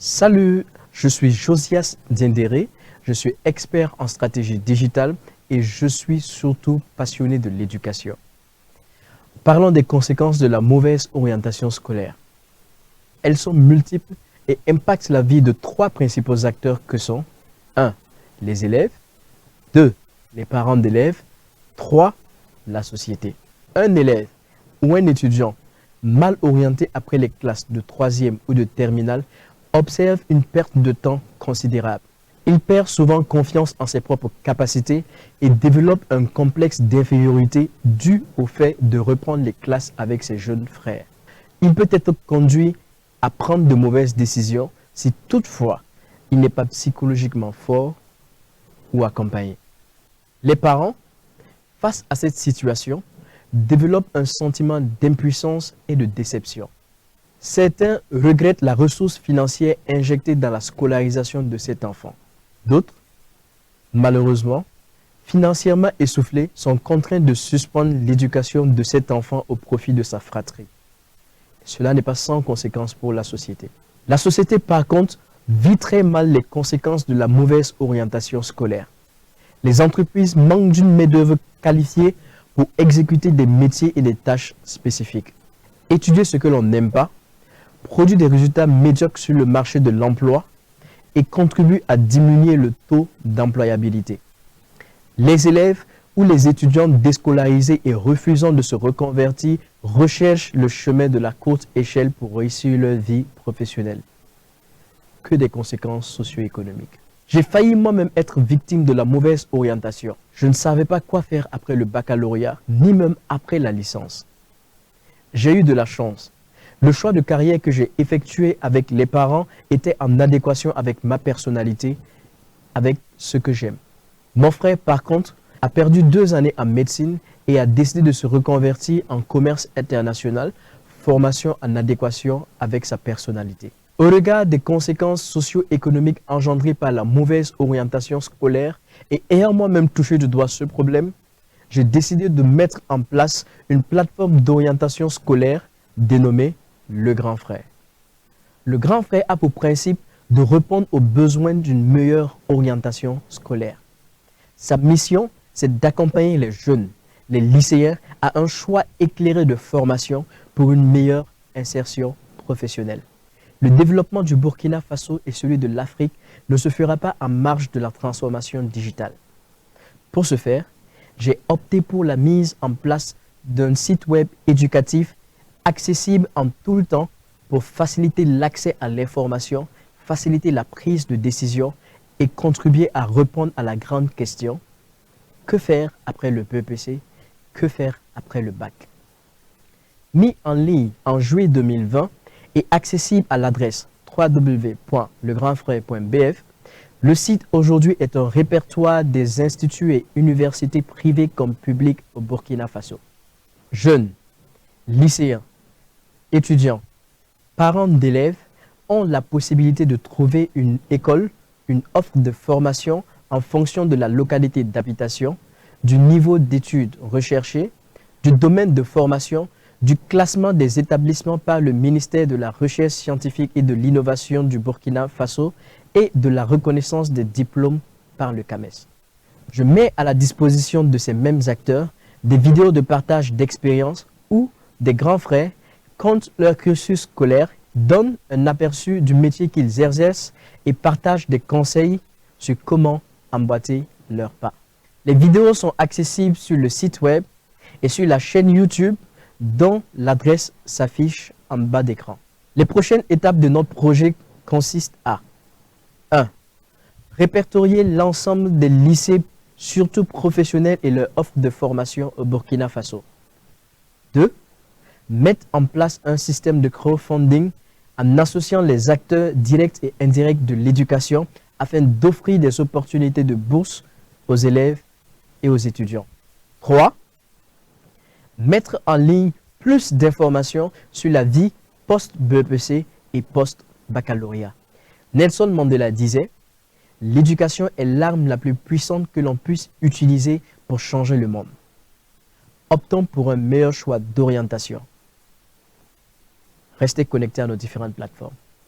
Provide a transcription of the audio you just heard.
Salut, je suis Josias Diendéré, je suis expert en stratégie digitale et je suis surtout passionné de l'éducation. Parlons des conséquences de la mauvaise orientation scolaire. Elles sont multiples et impactent la vie de trois principaux acteurs que sont 1. Les élèves, 2. Les parents d'élèves, 3. La société. Un élève ou un étudiant mal orienté après les classes de 3e ou de terminale observe une perte de temps considérable. Il perd souvent confiance en ses propres capacités et développe un complexe d'infériorité dû au fait de reprendre les classes avec ses jeunes frères. Il peut être conduit à prendre de mauvaises décisions si toutefois il n'est pas psychologiquement fort ou accompagné. Les parents, face à cette situation, développent un sentiment d'impuissance et de déception. Certains regrettent la ressource financière injectée dans la scolarisation de cet enfant. D'autres, malheureusement, financièrement essoufflés, sont contraints de suspendre l'éducation de cet enfant au profit de sa fratrie. Cela n'est pas sans conséquences pour la société. La société, par contre, vit très mal les conséquences de la mauvaise orientation scolaire. Les entreprises manquent d'une main-d'œuvre qualifiée pour exécuter des métiers et des tâches spécifiques. Étudier ce que l'on n'aime pas, produit des résultats médiocres sur le marché de l'emploi et contribue à diminuer le taux d'employabilité. Les élèves ou les étudiants déscolarisés et refusant de se reconvertir recherchent le chemin de la courte échelle pour réussir leur vie professionnelle. Que des conséquences socio-économiques. J'ai failli moi-même être victime de la mauvaise orientation. Je ne savais pas quoi faire après le baccalauréat, ni même après la licence. J'ai eu de la chance. Le choix de carrière que j'ai effectué avec les parents était en adéquation avec ma personnalité, avec ce que j'aime. Mon frère, par contre, a perdu 2 années en médecine et a décidé de se reconvertir en commerce international, formation en adéquation avec sa personnalité. Au regard des conséquences socio-économiques engendrées par la mauvaise orientation scolaire et ayant moi-même touché du doigt ce problème, j'ai décidé de mettre en place une plateforme d'orientation scolaire dénommée Le Grand Frère. Le Grand Frère a pour principe de répondre aux besoins d'une meilleure orientation scolaire. Sa mission, c'est d'accompagner les jeunes, les lycéens, à un choix éclairé de formation pour une meilleure insertion professionnelle. Le développement du Burkina Faso et celui de l'Afrique ne se fera pas en marge de la transformation digitale. Pour ce faire, j'ai opté pour la mise en place d'un site web éducatif accessible en tout le temps pour faciliter l'accès à l'information, faciliter la prise de décision et contribuer à répondre à la grande question: que faire après le BEPC? Que faire après le bac? Mis en ligne en juillet 2020 et accessible à l'adresse www.legrandfrère.bf, le site aujourd'hui est un répertoire des instituts et universités privées comme publiques au Burkina Faso. Jeunes, lycéens, étudiants, parents d'élèves ont la possibilité de trouver une école, une offre de formation en fonction de la localité d'habitation, du niveau d'études recherché, du domaine de formation, du classement des établissements par le ministère de la Recherche scientifique et de l'innovation du Burkina Faso et de la reconnaissance des diplômes par le CAMES. Je mets à la disposition de ces mêmes acteurs des vidéos de partage d'expériences où des grands frères comptent leur cursus scolaire, donnent un aperçu du métier qu'ils exercent et partagent des conseils sur comment emboîter leur pas. Les vidéos sont accessibles sur le site web et sur la chaîne YouTube dont l'adresse s'affiche en bas d'écran. Les prochaines étapes de notre projet consistent à 1. Répertorier l'ensemble des lycées, surtout professionnels, et leur offre de formation au Burkina Faso. 2. Mettre en place un système de crowdfunding en associant les acteurs directs et indirects de l'éducation afin d'offrir des opportunités de bourse aux élèves et aux étudiants. 3. Mettre en ligne plus d'informations sur la vie post-BEPC et post-baccalauréat. Nelson Mandela disait: « L'éducation est l'arme la plus puissante que l'on puisse utiliser pour changer le monde. » Optons pour un meilleur choix d'orientation. Restez connectés à nos différentes plateformes.